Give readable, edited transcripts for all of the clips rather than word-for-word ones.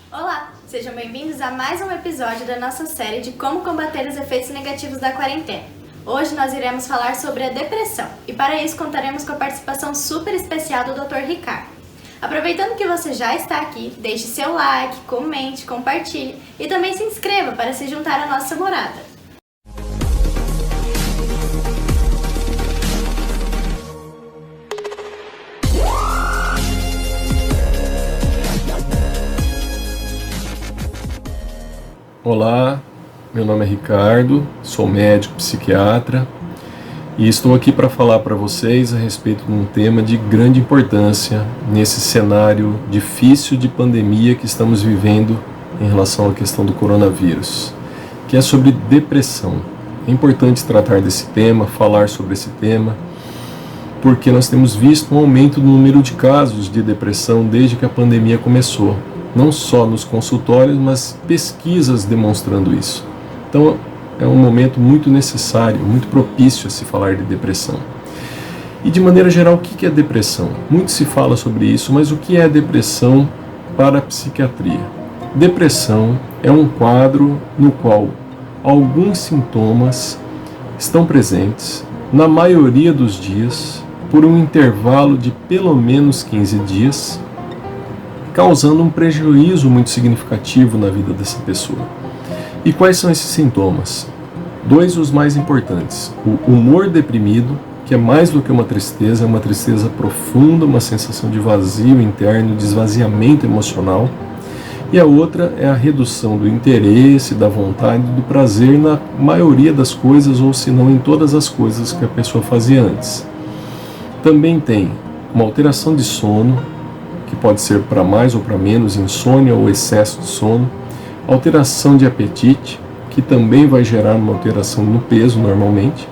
Olá, sejam bem-vindos a mais um episódio da nossa série de como combater os efeitos negativos da quarentena. Hoje nós iremos falar sobre a depressão e para isso contaremos com a participação super especial do Dr. Ricardo. Aproveitando que você já está aqui, deixe seu like, comente, compartilhe e também se inscreva para se juntar à nossa morada. Olá, meu nome é Ricardo, sou médico psiquiatra e estou aqui para falar para vocês a respeito de um tema de grande importância nesse cenário difícil de pandemia que estamos vivendo em relação à questão do coronavírus, que é sobre depressão. É importante tratar desse tema, falar sobre esse tema, porque nós temos visto um aumento no número de casos de depressão desde que a pandemia começou. Não só nos consultórios, mas pesquisas demonstrando isso. Então é um momento muito necessário, muito propício a se falar de depressão. E de maneira geral, o que é depressão? Muito se fala sobre isso, mas o que é depressão para a psiquiatria? Depressão é um quadro no qual alguns sintomas estão presentes, na maioria dos dias, por um intervalo de pelo menos 15 dias, causando um prejuízo muito significativo na vida dessa pessoa. E quais são esses sintomas? Dois os mais importantes. O humor deprimido, que é mais do que uma tristeza profunda, uma sensação de vazio interno, de esvaziamento emocional. E a outra é a redução do interesse, da vontade, do prazer na maioria das coisas, ou se não em todas as coisas que a pessoa fazia antes. Também tem uma alteração de sono, que pode ser para mais ou para menos, insônia ou excesso de sono, alteração de apetite, que também vai gerar uma alteração no peso normalmente,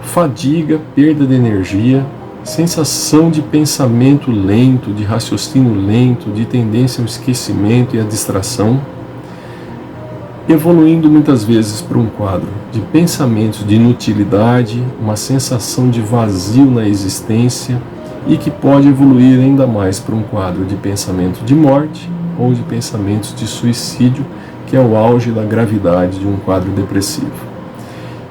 fadiga, perda de energia, sensação de pensamento lento, de raciocínio lento, de tendência ao esquecimento e à distração, evoluindo muitas vezes para um quadro de pensamentos de inutilidade, uma sensação de vazio na existência, e que pode evoluir ainda mais para um quadro de pensamento de morte ou de pensamentos de suicídio, que é o auge da gravidade de um quadro depressivo.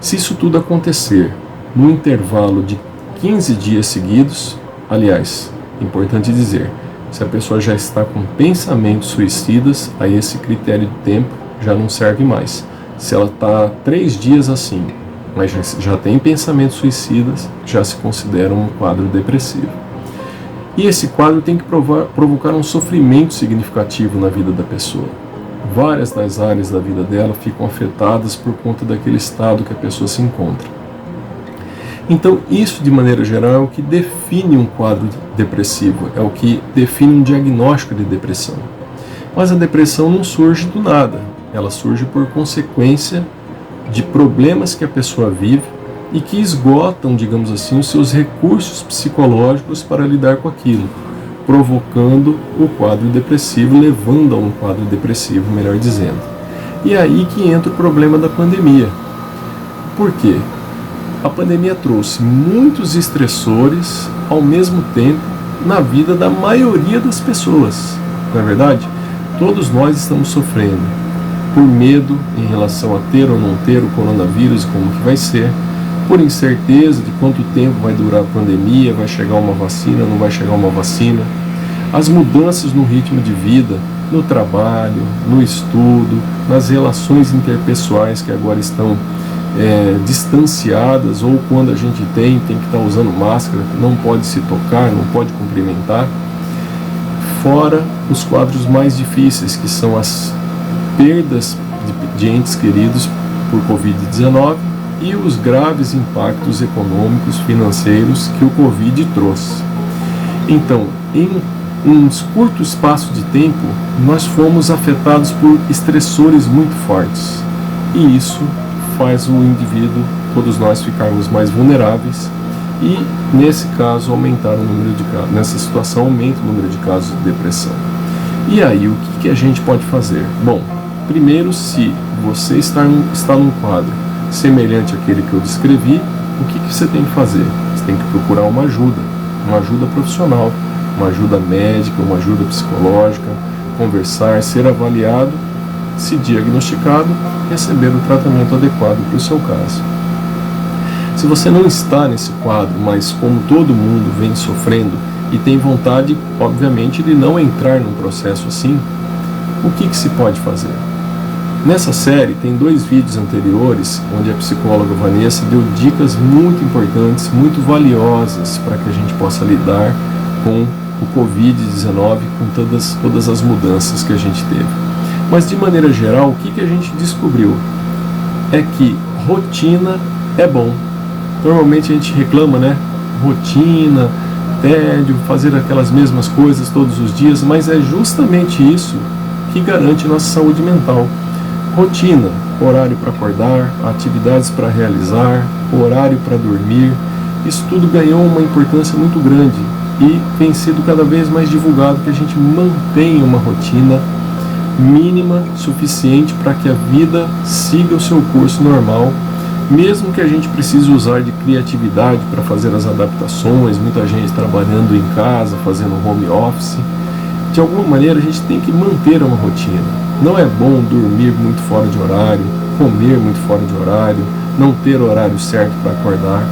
Se isso tudo acontecer no intervalo de 15 dias seguidos, aliás, importante dizer, se a pessoa já está com pensamentos suicidas, aí esse critério de tempo já não serve mais. Se ela está 3 dias assim, mas já tem pensamentos suicidas, já se considera um quadro depressivo. E esse quadro tem que provocar um sofrimento significativo na vida da pessoa. Várias das áreas da vida dela ficam afetadas por conta daquele estado que a pessoa se encontra. Então, isso de maneira geral é o que define um quadro depressivo, é o que define um diagnóstico de depressão. Mas a depressão não surge do nada, ela surge por consequência de problemas que a pessoa vive e que esgotam, digamos assim, os seus recursos psicológicos para lidar com aquilo, provocando o quadro depressivo, levando a um quadro depressivo, melhor dizendo. E é aí que entra o problema da pandemia. Por quê? A pandemia trouxe muitos estressores ao mesmo tempo na vida da maioria das pessoas. Não é verdade? Todos nós estamos sofrendo por medo em relação a ter ou não ter o coronavírus, como que vai ser, por incerteza de quanto tempo vai durar a pandemia, vai chegar uma vacina, não vai chegar uma vacina, as mudanças no ritmo de vida, no trabalho, no estudo, nas relações interpessoais que agora estão distanciadas, ou quando a gente tem que estar usando máscara, não pode se tocar, não pode cumprimentar, fora os quadros mais difíceis, que são as perdas de entes queridos por Covid-19 e os graves impactos econômicos, financeiros que o Covid trouxe. Então, em um curto espaço de tempo, nós fomos afetados por estressores muito fortes. E isso faz o indivíduo, todos nós, ficarmos mais vulneráveis e, nesse caso, aumentar o número de casos. Nessa situação, aumenta o número de casos de depressão. E aí, o que a gente pode fazer? Bom, primeiro, se você está num quadro semelhante àquele que eu descrevi, o que você tem que fazer? Você tem que procurar uma ajuda profissional, uma ajuda médica, uma ajuda psicológica, conversar, ser avaliado, se diagnosticado, receber o tratamento adequado para o seu caso. Se você não está nesse quadro, mas como todo mundo vem sofrendo e tem vontade, obviamente, de não entrar num processo assim, o que se pode fazer? Nessa série tem 2 vídeos anteriores onde a psicóloga Vanessa deu dicas muito importantes, muito valiosas para que a gente possa lidar com o Covid-19, com todas as mudanças que a gente teve. Mas de maneira geral, o que a gente descobriu? É que rotina é bom. Normalmente a gente reclama, né? Rotina, tédio, fazer aquelas mesmas coisas todos os dias, mas é justamente isso que garante nossa saúde mental. Rotina, horário para acordar, atividades para realizar, horário para dormir, isso tudo ganhou uma importância muito grande e tem sido cada vez mais divulgado que a gente mantenha uma rotina mínima, suficiente para que a vida siga o seu curso normal, mesmo que a gente precise usar de criatividade para fazer as adaptações, muita gente trabalhando em casa, fazendo home office. De alguma maneira a gente tem que manter uma rotina. Não é bom dormir muito fora de horário, comer muito fora de horário, não ter horário certo para acordar.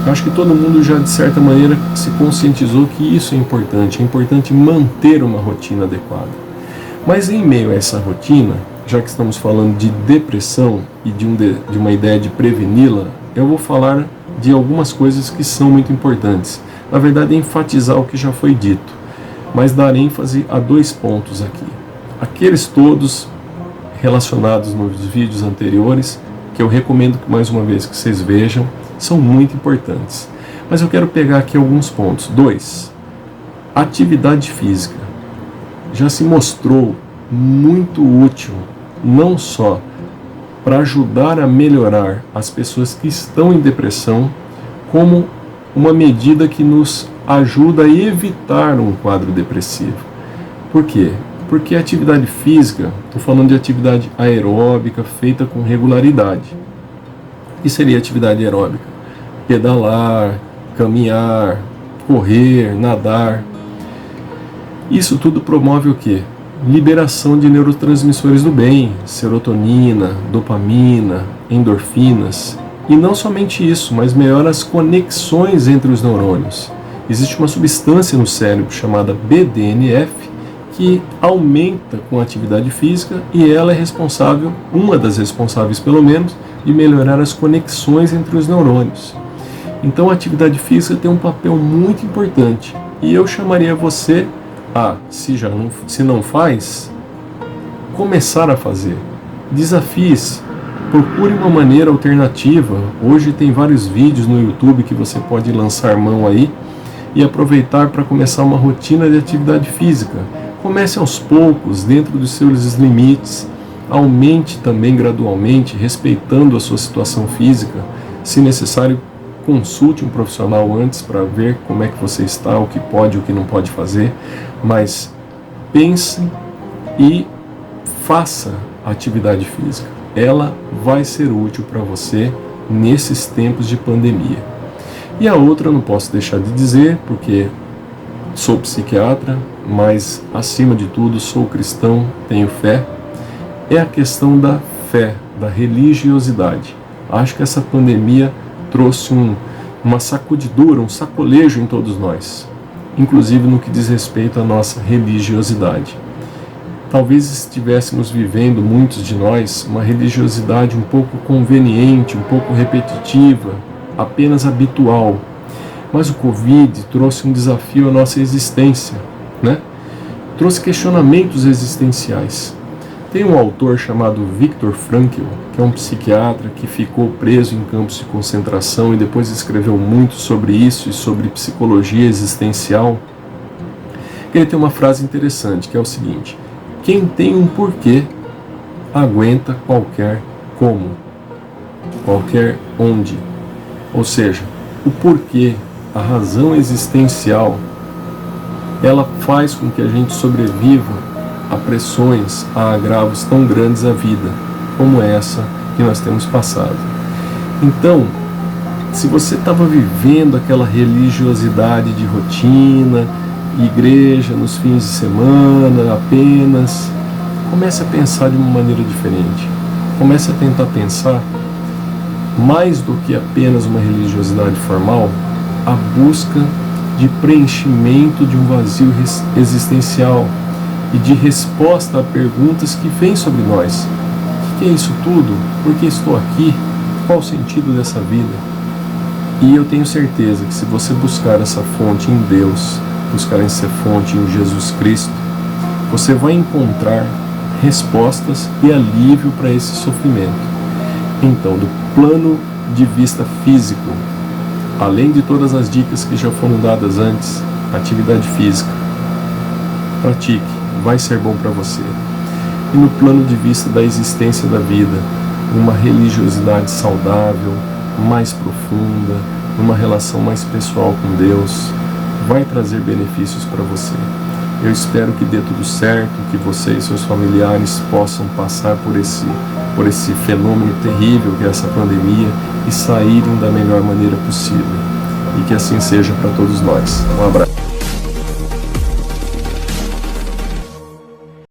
Eu acho que todo mundo já de certa maneira se conscientizou que isso é importante manter uma rotina adequada. Mas em meio a essa rotina, já que estamos falando de depressão e de uma ideia de preveni-la, eu vou falar de algumas coisas que são muito importantes. Na verdade, enfatizar o que já foi dito, mas dar ênfase a 2 pontos aqui. Aqueles todos relacionados nos vídeos anteriores, que eu recomendo que mais uma vez que vocês vejam, são muito importantes. Mas eu quero pegar aqui alguns pontos. 2. Atividade física. Já se mostrou muito útil, não só para ajudar a melhorar as pessoas que estão em depressão, como uma medida que nos ajuda a evitar um quadro depressivo. Por quê? Porque a atividade física, estou falando de atividade aeróbica feita com regularidade. O que seria atividade aeróbica? Pedalar, caminhar, correr, nadar. Isso tudo promove o quê? Liberação de neurotransmissores do bem, serotonina, dopamina, endorfinas. E não somente isso, mas melhora as conexões entre os neurônios. Existe uma substância no cérebro chamada BDNF que aumenta com a atividade física e ela é responsável, uma das responsáveis pelo menos, de melhorar as conexões entre os neurônios. Então a atividade física tem um papel muito importante e eu chamaria você a, se não faz, começar a fazer. Desafie-se, procure uma maneira alternativa. Hoje tem vários vídeos no YouTube que você pode lançar mão aí e aproveitar para começar uma rotina de atividade física. Comece aos poucos, dentro dos seus limites, aumente também gradualmente, respeitando a sua situação física. Se necessário, consulte um profissional antes para ver como é que você está, o que pode e o que não pode fazer, mas pense e faça a atividade física. Ela vai ser útil para você nesses tempos de pandemia. E a outra eu não posso deixar de dizer, porque sou psiquiatra, mas acima de tudo sou cristão, tenho fé, é a questão da fé, da religiosidade. Acho que essa pandemia trouxe uma sacudidura, um sacolejo em todos nós, inclusive no que diz respeito à nossa religiosidade. Talvez estivéssemos vivendo, muitos de nós, uma religiosidade um pouco conveniente, um pouco repetitiva, apenas habitual. Mas o Covid trouxe um desafio à nossa existência, né? Trouxe questionamentos existenciais. Tem um autor chamado Viktor Frankl, que é um psiquiatra que ficou preso em campos de concentração e depois escreveu muito sobre isso e sobre psicologia existencial. Ele tem uma frase interessante, que é o seguinte: quem tem um porquê aguenta qualquer como, qualquer onde. Ou seja, o porquê, a razão existencial, ela faz com que a gente sobreviva a pressões, a agravos tão grandes à vida, como essa que nós temos passado. Então, se você estava vivendo aquela religiosidade de rotina, igreja nos fins de semana apenas. Comece a pensar de uma maneira diferente. Comece a tentar pensar mais do que apenas uma religiosidade formal, a busca de preenchimento de um vazio existencial e de resposta a perguntas que vêm sobre nós. O que é isso tudo? Por que estou aqui? Qual o sentido dessa vida? E eu tenho certeza que se você buscar essa fonte em Deus, buscar essa fonte em Jesus Cristo, você vai encontrar respostas e alívio para esse sofrimento. Então, do plano de vista físico, além de todas as dicas que já foram dadas antes, atividade física, pratique, vai ser bom para você. E no plano de vista da existência da vida, uma religiosidade saudável, mais profunda, uma relação mais pessoal com Deus, vai trazer benefícios para você. Eu espero que dê tudo certo, que você e seus familiares possam passar por esse fenômeno terrível que é essa pandemia e saírem da melhor maneira possível. E que assim seja para todos nós. Um abraço.